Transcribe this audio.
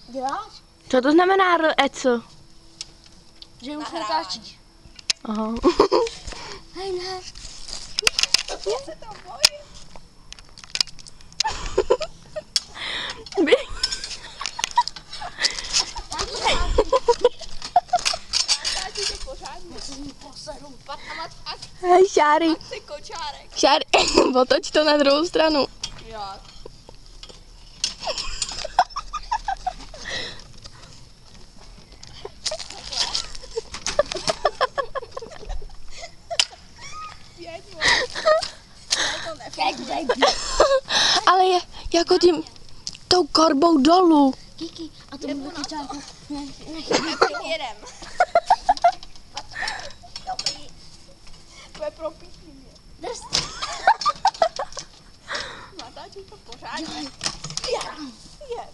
Děláš? Co to znamená REC? Že už natáčíš. Aha. Hej, ne. Já se to bojím. Natáčí to pořádně. Hej, Šáry. Ty kočárek. Šáry, otoč to na druhou stranu. Jak? Ale je jako tím tou korbou dolů. Kiki, a to bude kyčárku. Jedem. Dobrý. Bude propíchni mě. Drž. Natáčí to pořádně. Je.